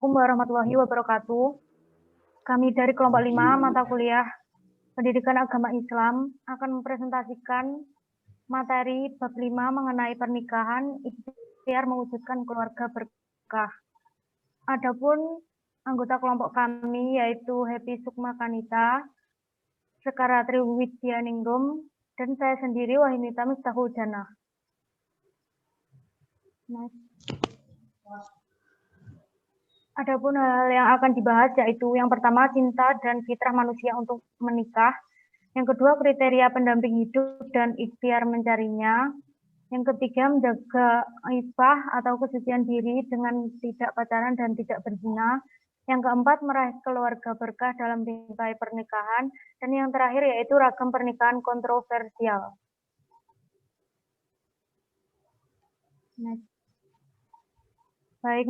Assalamualaikum warahmatullahi wabarakatuh. Kami dari kelompok 5 mata kuliah Pendidikan Agama Islam akan mempresentasikan materi bab 5 mengenai pernikahan, ikhtiar mewujudkan keluarga berkah. Adapun anggota kelompok kami yaitu Happy Sukma Kanita, Sekara Triwidyaningrum, dan saya sendiri Wahinita Miftahul Jannah. Adapun hal yang akan dibahas yaitu yang pertama cinta dan fitrah manusia untuk menikah, yang kedua kriteria pendamping hidup dan ikhtiar mencarinya, yang ketiga menjaga ifah atau kesucian diri dengan tidak pacaran dan tidak berzina, yang keempat meraih keluarga berkah dalam bingkai pernikahan, dan yang terakhir yaitu ragam pernikahan kontroversial. Baik,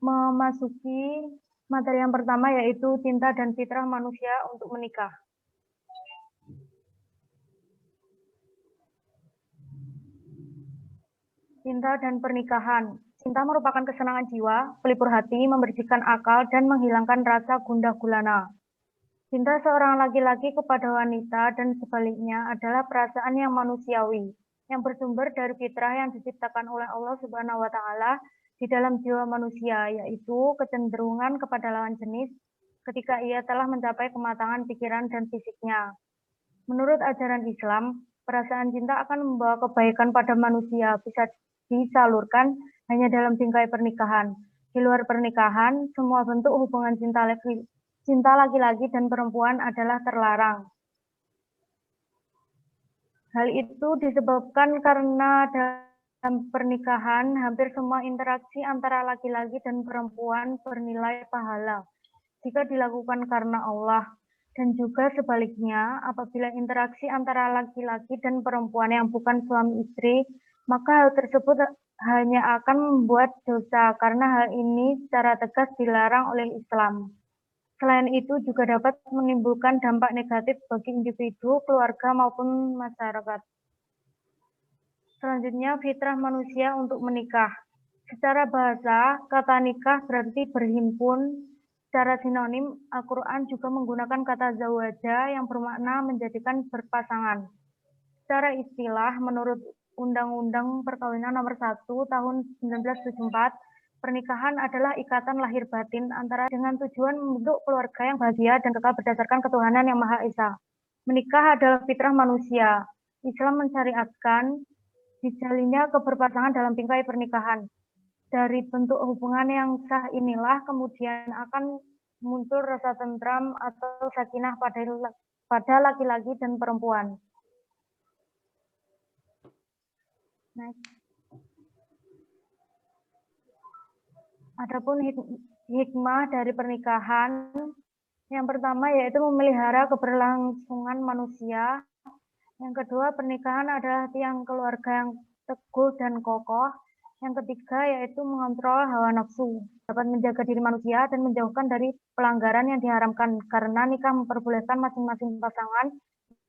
memasuki materi yang pertama yaitu cinta dan fitrah manusia untuk menikah. Cinta dan pernikahan. Cinta merupakan kesenangan jiwa, pelipur hati, membersihkan akal, dan menghilangkan rasa gundah gulana. Cinta seorang laki-laki kepada wanita dan sebaliknya adalah perasaan yang manusiawi, yang bersumber dari fitrah yang diciptakan oleh Allah Subhanahu wa Ta'ala di dalam jiwa manusia, yaitu kecenderungan kepada lawan jenis ketika ia telah mencapai kematangan pikiran dan fisiknya. Menurut ajaran Islam, perasaan cinta akan membawa kebaikan pada manusia, bisa disalurkan hanya dalam bingkai pernikahan. Di luar pernikahan, semua bentuk hubungan cinta laki-laki dan perempuan adalah terlarang. Hal itu disebabkan karena dalam pernikahan, hampir semua interaksi antara laki-laki dan perempuan bernilai pahala jika dilakukan karena Allah. Dan juga sebaliknya, apabila interaksi antara laki-laki dan perempuan yang bukan suami istri, maka hal tersebut hanya akan membuat dosa karena hal ini secara tegas dilarang oleh Islam. Selain itu juga dapat menimbulkan dampak negatif bagi individu, keluarga maupun masyarakat. Selanjutnya, fitrah manusia untuk menikah. Secara bahasa, kata nikah berarti berhimpun. Secara sinonim, Al-Quran juga menggunakan kata zawaja yang bermakna menjadikan berpasangan. Secara istilah, menurut Undang-Undang Perkawinan Nomor 1 Tahun 1974, pernikahan adalah ikatan lahir batin antara dengan tujuan membentuk keluarga yang bahagia dan kekal berdasarkan ketuhanan yang Maha Esa. Menikah adalah fitrah manusia. Islam mensyariatkan dijalinnya keberpasangan dalam bingkai pernikahan. Dari bentuk hubungan yang sah inilah kemudian akan muncul rasa tentram atau sakinah pada laki-laki dan perempuan. Adapun hikmah dari pernikahan, yang pertama yaitu memelihara keberlangsungan manusia. Yang kedua, pernikahan adalah tiang keluarga yang teguh dan kokoh. Yang ketiga yaitu mengontrol hawa nafsu, dapat menjaga diri manusia dan menjauhkan dari pelanggaran yang diharamkan karena nikah memperbolehkan masing-masing pasangan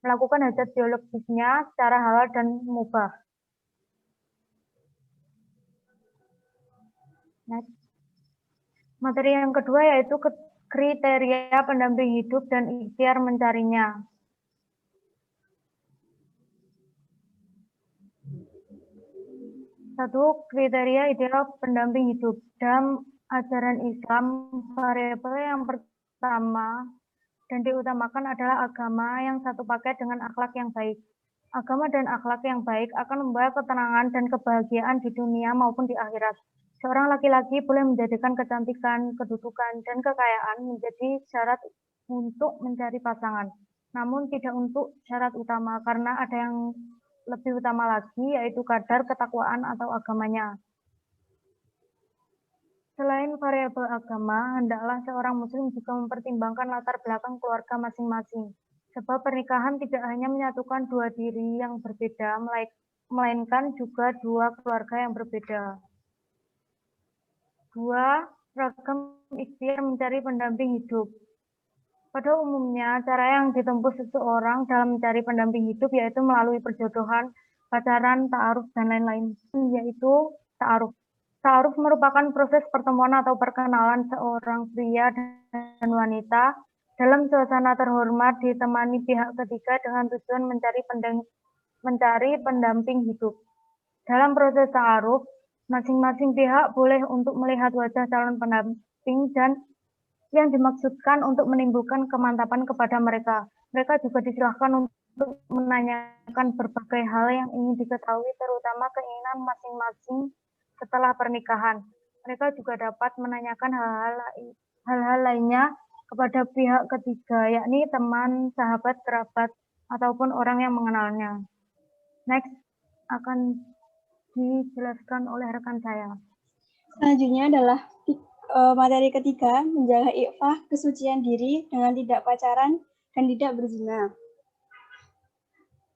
melakukan hajat biologisnya secara halal dan mubah. Materi yang kedua yaitu kriteria pendamping hidup dan ikhtiar mencarinya. Satu, kriteria ideal pendamping hidup. Dalam ajaran Islam, variabel yang pertama dan diutamakan adalah agama yang satu paket dengan akhlak yang baik. Agama dan akhlak yang baik akan membawa ketenangan dan kebahagiaan di dunia maupun di akhirat. Seorang laki-laki boleh menjadikan kecantikan, kedudukan, dan kekayaan menjadi syarat untuk mencari pasangan. Namun tidak untuk syarat utama karena ada yang lebih utama lagi, yaitu kadar ketakwaan atau agamanya. Selain variabel agama, hendaklah seorang muslim juga mempertimbangkan latar belakang keluarga masing-masing. Sebab pernikahan tidak hanya menyatukan dua diri yang berbeda, melainkan juga dua keluarga yang berbeda. Dua, ragam ikhtiar mencari pendamping hidup. Pada umumnya, cara yang ditempuh seseorang dalam mencari pendamping hidup yaitu melalui perjodohan, pacaran, ta'aruf, dan lain-lain, yaitu ta'aruf. Ta'aruf merupakan proses pertemuan atau perkenalan seorang pria dan wanita dalam suasana terhormat ditemani pihak ketiga dengan tujuan mencari pendamping hidup. Dalam proses ta'aruf, masing-masing pihak boleh untuk melihat wajah calon pendamping dan yang dimaksudkan untuk menimbulkan kemantapan kepada mereka. Mereka juga disilahkan untuk menanyakan berbagai hal yang ingin diketahui, terutama keinginan masing-masing setelah pernikahan. Mereka juga dapat menanyakan hal-hal lainnya kepada pihak ketiga, yakni teman, sahabat, kerabat, ataupun orang yang mengenalnya. Next, akan dijelaskan oleh rekan saya. Selanjutnya adalah materi ketiga, menjaga iffah kesucian diri dengan tidak pacaran dan tidak berzina.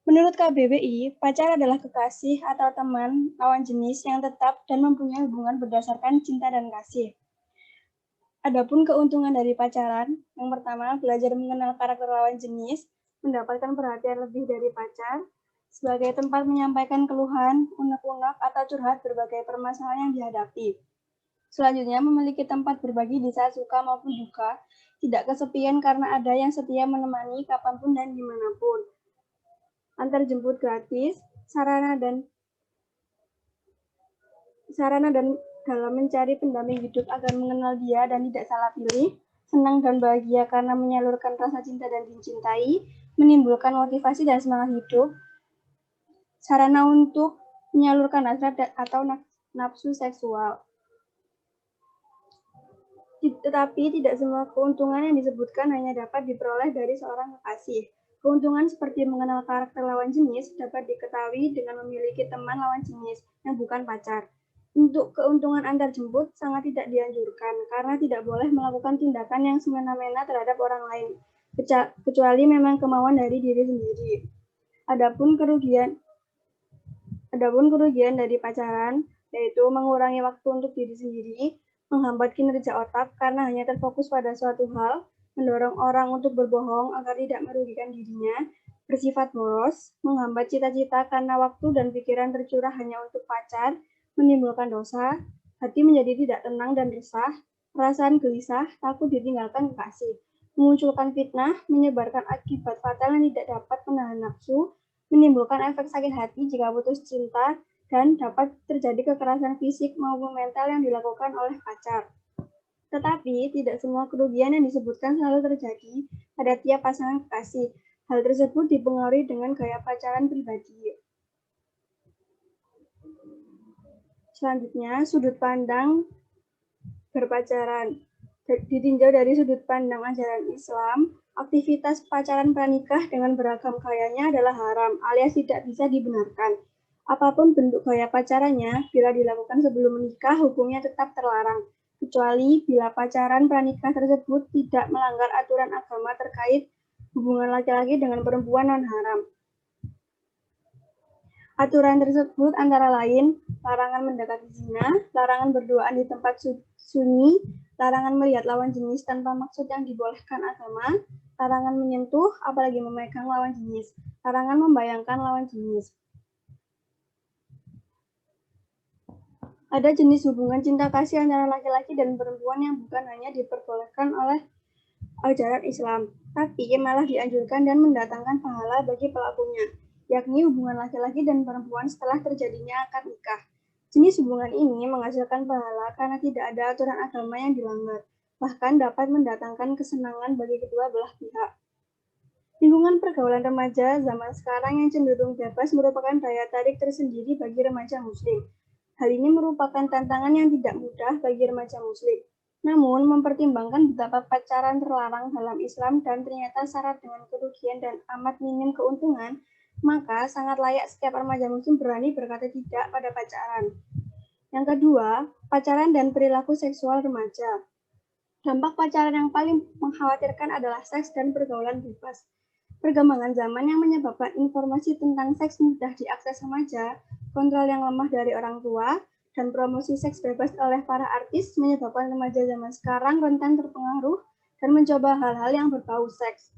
Menurut KBBI, pacar adalah kekasih atau teman lawan jenis yang tetap dan mempunyai hubungan berdasarkan cinta dan kasih. Adapun keuntungan dari pacaran, yang pertama, belajar mengenal karakter lawan jenis, mendapatkan perhatian lebih dari pacar, sebagai tempat menyampaikan keluhan, unek-unek, atau curhat berbagai permasalahan yang dihadapi. Selanjutnya, memiliki tempat berbagi di saat suka maupun duka, tidak kesepian karena ada yang setia menemani kapanpun dan dimanapun. Antar jemput gratis, sarana dan dalam mencari pendamping hidup agar mengenal dia dan tidak salah pilih, senang dan bahagia karena menyalurkan rasa cinta dan dicintai, menimbulkan motivasi dan semangat hidup, sarana untuk menyalurkan hasrat atau nafsu seksual. Tetapi tidak semua keuntungan yang disebutkan hanya dapat diperoleh dari seorang kekasih. Keuntungan seperti mengenal karakter lawan jenis dapat diketahui dengan memiliki teman lawan jenis yang bukan pacar. Untuk keuntungan antar jemput sangat tidak dianjurkan karena tidak boleh melakukan tindakan yang semena-mena terhadap orang lain, kecuali memang kemauan dari diri sendiri. Adapun kerugian dari pacaran yaitu mengurangi waktu untuk diri sendiri, menghambat kinerja otak karena hanya terfokus pada suatu hal, mendorong orang untuk berbohong agar tidak merugikan dirinya, bersifat boros, menghambat cita-cita karena waktu dan pikiran tercurah hanya untuk pacar, menimbulkan dosa, hati menjadi tidak tenang dan resah, perasaan gelisah, takut ditinggalkan kekasih, memunculkan fitnah, menyebarkan akibat fatal yang tidak dapat menahan nafsu, menimbulkan efek sakit hati jika putus cinta, dan dapat terjadi kekerasan fisik maupun mental yang dilakukan oleh pacar. Tetapi, tidak semua kerugian yang disebutkan selalu terjadi pada tiap pasangan kekasih. Hal tersebut dipengaruhi dengan gaya pacaran pribadi. Selanjutnya, sudut pandang berpacaran. Ditinjau dari sudut pandang ajaran Islam, aktivitas pacaran pranikah dengan beragam gayanya adalah haram alias tidak bisa dibenarkan. Apapun bentuk gaya pacarannya, bila dilakukan sebelum menikah, hukumnya tetap terlarang, kecuali bila pacaran pranikah tersebut tidak melanggar aturan agama terkait hubungan laki-laki dengan perempuan non-haram. Aturan tersebut antara lain larangan mendekati zina, larangan berduaan di tempat sunyi, larangan melihat lawan jenis tanpa maksud yang dibolehkan agama, larangan menyentuh, apalagi memegang lawan jenis, larangan membayangkan lawan jenis. Ada jenis hubungan cinta kasih antara laki-laki dan perempuan yang bukan hanya diperbolehkan oleh ajaran Islam, tapi malah dianjurkan dan mendatangkan pahala bagi pelakunya, yakni hubungan laki-laki dan perempuan setelah terjadinya akad nikah. Jenis hubungan ini menghasilkan pahala karena tidak ada aturan agama yang dilanggar, bahkan dapat mendatangkan kesenangan bagi kedua belah pihak. Lingkungan pergaulan remaja zaman sekarang yang cenderung bebas merupakan daya tarik tersendiri bagi remaja muslim. Hal ini merupakan tantangan yang tidak mudah bagi remaja muslim. Namun, mempertimbangkan betapa pacaran terlarang dalam Islam dan ternyata syarat dengan kerugian dan amat minim keuntungan, maka sangat layak setiap remaja muslim berani berkata tidak pada pacaran. Yang kedua, pacaran dan perilaku seksual remaja. Dampak pacaran yang paling mengkhawatirkan adalah seks dan pergaulan bebas. Perkembangan zaman yang menyebabkan informasi tentang seks mudah diakses remaja, kontrol yang lemah dari orang tua, dan promosi seks bebas oleh para artis menyebabkan remaja zaman sekarang rentan terpengaruh dan mencoba hal-hal yang berbau seks.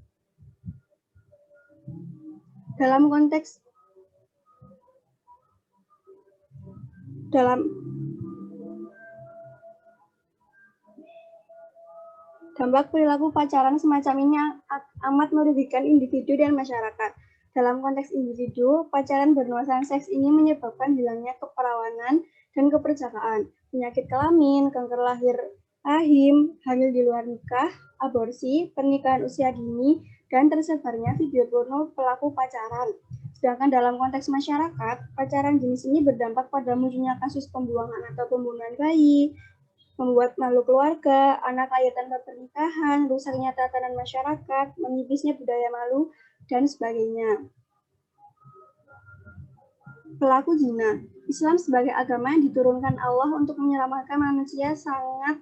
Dalam Dampak perilaku pacaran semacam ini amat merugikan individu dan masyarakat. Dalam konteks individu, pacaran bernuansa seks ini menyebabkan hilangnya keperawanan dan keperjakaan, penyakit kelamin, kanker lahir rahim, hamil di luar nikah, aborsi, pernikahan usia dini, dan tersebarnya video porno pelaku pacaran. Sedangkan dalam konteks masyarakat, pacaran jenis ini berdampak pada munculnya kasus pembuangan atau pembunuhan bayi, membuat malu keluarga, anak lahir tanpa pernikahan, rusaknya tatanan masyarakat, menipisnya budaya malu, dan sebagainya. Pelaku zina. Islam sebagai agama yang diturunkan Allah untuk menyelamatkan manusia sangat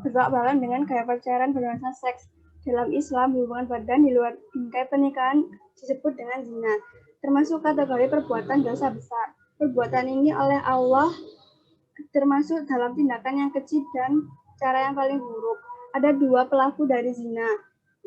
bertolak dengan gaya pacaran bernuansa seks. Dalam Islam, hubungan badan di luar bingkai pernikahan disebut dengan zina, termasuk kategori perbuatan dosa besar. Perbuatan ini oleh Allah termasuk dalam tindakan yang kecil dan cara yang paling buruk. Ada dua pelaku dari zina,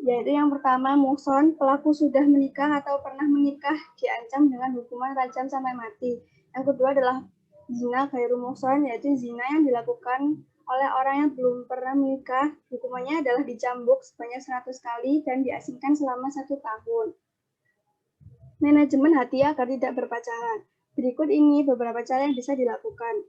yaitu yang pertama muhson, pelaku sudah menikah atau pernah menikah diancam dengan hukuman rajam sampai mati. Yang kedua adalah zina ghairu muhson, yaitu zina yang dilakukan oleh orang yang belum pernah menikah. Hukumannya adalah dicambuk sebanyak 100 kali dan diasingkan selama 1 tahun. Manajemen hati agar tidak berpacaran. Berikut ini beberapa cara yang bisa dilakukan.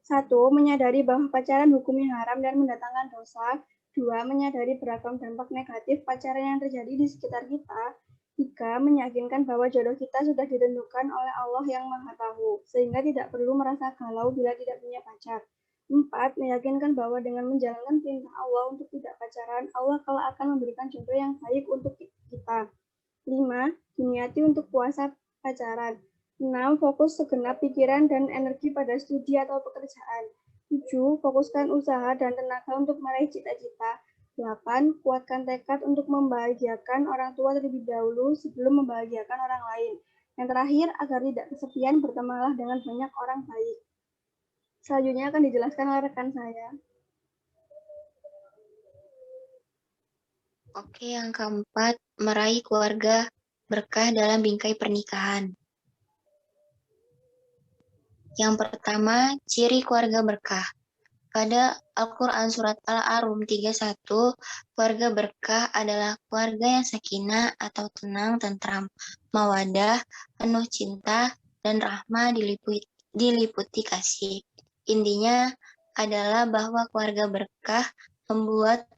1. Menyadari bahwa pacaran hukumnya haram dan mendatangkan dosa. 2. Menyadari beragam dampak negatif pacaran yang terjadi di sekitar kita. 3. Meyakinkan bahwa jodoh kita sudah ditentukan oleh Allah yang Maha Tahu, sehingga tidak perlu merasa galau bila tidak punya pacar. 4. Meyakinkan bahwa dengan menjalankan perintah Allah untuk tidak pacaran, Allah kelak akan memberikan jodoh yang baik untuk kita. 5. Diniati untuk puasa pacaran. 6. Fokus segenap pikiran dan energi pada studi atau pekerjaan. 7. Fokuskan usaha dan tenaga untuk meraih cita-cita. 8. Kuatkan tekad untuk membahagiakan orang tua terlebih dahulu sebelum membahagiakan orang lain. Yang terakhir, agar tidak kesepian, bertemanlah dengan banyak orang baik. Selanjutnya akan dijelaskan oleh rekan saya. Oke, yang keempat, meraih keluarga berkah dalam bingkai pernikahan. Yang pertama, ciri keluarga berkah. Pada Al-Quran Surat Al-Arum 31, keluarga berkah adalah keluarga yang sakinah atau tenang, tentram, mawadah, penuh cinta, dan rahmah diliputi kasih. Intinya adalah bahwa keluarga berkah membuat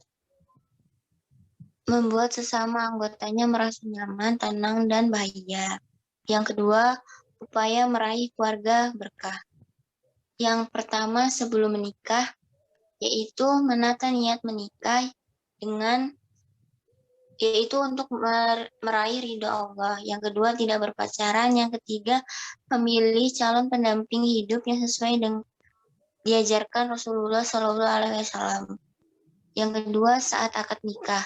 sesama anggotanya merasa nyaman, tenang, dan bahagia. Yang kedua, upaya meraih keluarga berkah. Yang pertama sebelum menikah, yaitu menata niat menikah yaitu untuk meraih ridho Allah. Yang kedua, tidak berpacaran. Yang ketiga, memilih calon pendamping hidup yang sesuai dengan diajarkan Rasulullah SAW. Yang kedua, saat akad nikah,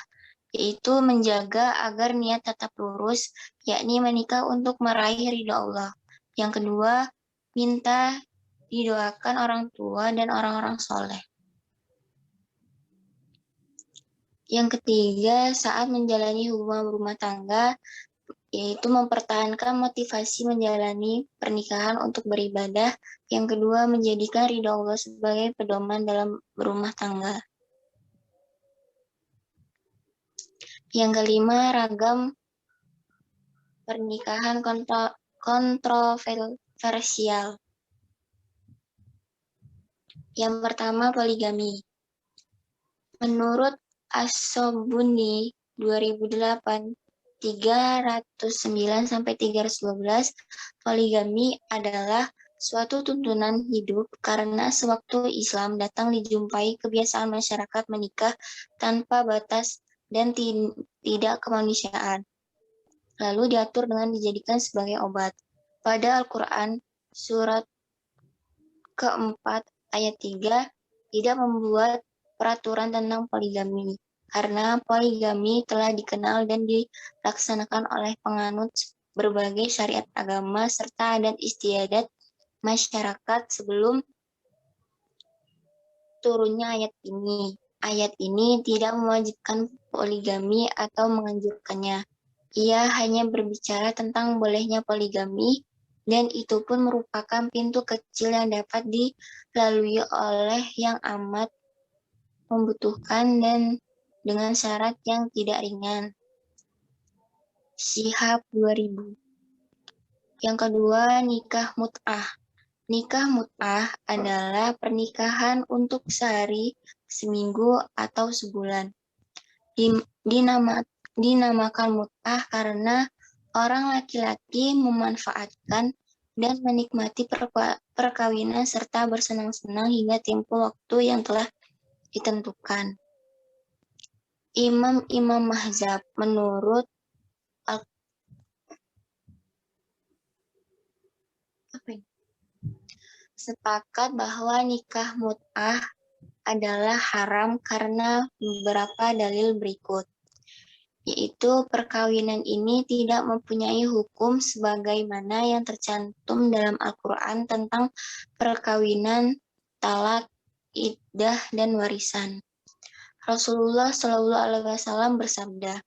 yaitu menjaga agar niat tetap lurus, yakni menikah untuk meraih ridho Allah. Yang kedua, minta didoakan orang tua dan orang-orang soleh. Yang ketiga, saat menjalani hubungan rumah tangga, yaitu mempertahankan motivasi menjalani pernikahan untuk beribadah. Yang kedua, menjadikan ridho Allah sebagai pedoman dalam berumah tangga. Yang kelima, ragam pernikahan kontroversial. Yang pertama, poligami. Menurut As-Sobuni 2008, 309-312, poligami adalah suatu tuntunan hidup karena sewaktu Islam datang dijumpai kebiasaan masyarakat menikah tanpa batas dan tidak kemanusiaan. Lalu diatur dengan dijadikan sebagai obat. Pada Al-Quran, surat keempat ayat 3, tidak membuat peraturan tentang poligami, karena poligami telah dikenal dan dilaksanakan oleh penganut berbagai syariat agama serta adat istiadat masyarakat sebelum turunnya ayat ini. Ayat ini tidak mewajibkan poligami atau menganjurkannya. Ia hanya berbicara tentang bolehnya poligami dan itu pun merupakan pintu kecil yang dapat dilalui oleh yang amat membutuhkan dan dengan syarat yang tidak ringan. Syihab 2000. Yang kedua, nikah mut'ah. Nikah mut'ah adalah pernikahan untuk sehari, seminggu, atau sebulan. Dinamakan mut'ah karena orang laki-laki memanfaatkan dan menikmati perkawinan serta bersenang-senang hingga tempo waktu yang telah ditentukan. Imam-imam mazhab menurut sepakat bahwa nikah mut'ah adalah haram karena beberapa dalil berikut, yaitu perkawinan ini tidak mempunyai hukum sebagaimana yang tercantum dalam Al-Quran tentang perkawinan, talak, iddah, dan warisan. Rasulullah Shallallahu Alaihi Wasallam bersabda,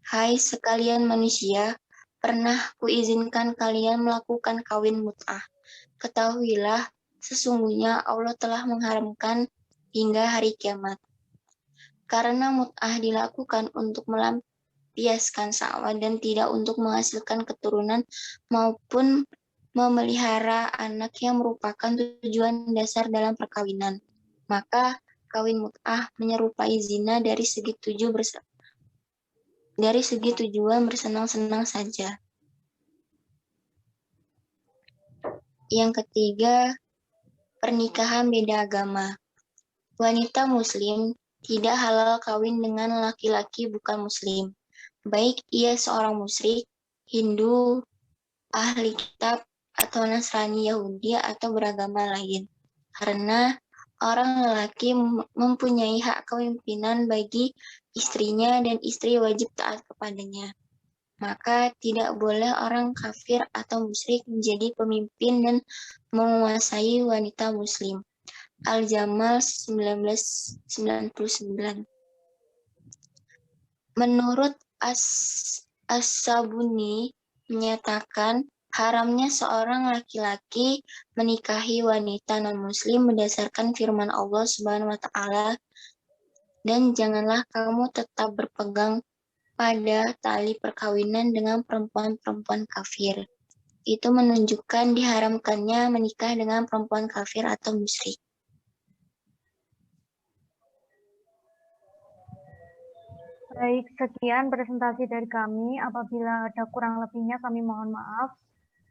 "Hai sekalian manusia, pernah kuizinkan kalian melakukan kawin mut'ah. Ketahuilah, sesungguhnya Allah telah mengharamkan hingga hari kiamat. Karena mut'ah dilakukan untuk melampiaskan syahwat dan tidak untuk menghasilkan keturunan maupun memelihara anak yang merupakan tujuan dasar dalam perkawinan. Maka kawin mut'ah menyerupai zina dari segi tujuan bersenang-senang saja." Yang ketiga, pernikahan beda agama. Wanita muslim tidak halal kawin dengan laki-laki bukan muslim, baik ia seorang musyrik, Hindu, ahli kitab, atau Nasrani, Yahudi, atau beragama lain. Karena orang lelaki mempunyai hak kepemimpinan bagi istrinya dan istri wajib taat kepadanya. Maka tidak boleh orang kafir atau musyrik menjadi pemimpin dan menguasai wanita muslim. Al-Jamal 1999. Menurut As-Sabuni menyatakan haramnya seorang laki-laki menikahi wanita non-muslim berdasarkan firman Allah Subhanahu wa taala, "Dan janganlah kamu tetap berpegang pada tali perkawinan dengan perempuan-perempuan kafir." Itu menunjukkan diharamkannya menikah dengan perempuan kafir atau musyrik. Baik, sekian presentasi dari kami. Apabila ada kurang lebihnya kami mohon maaf.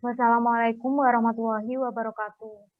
Wassalamualaikum warahmatullahi wabarakatuh.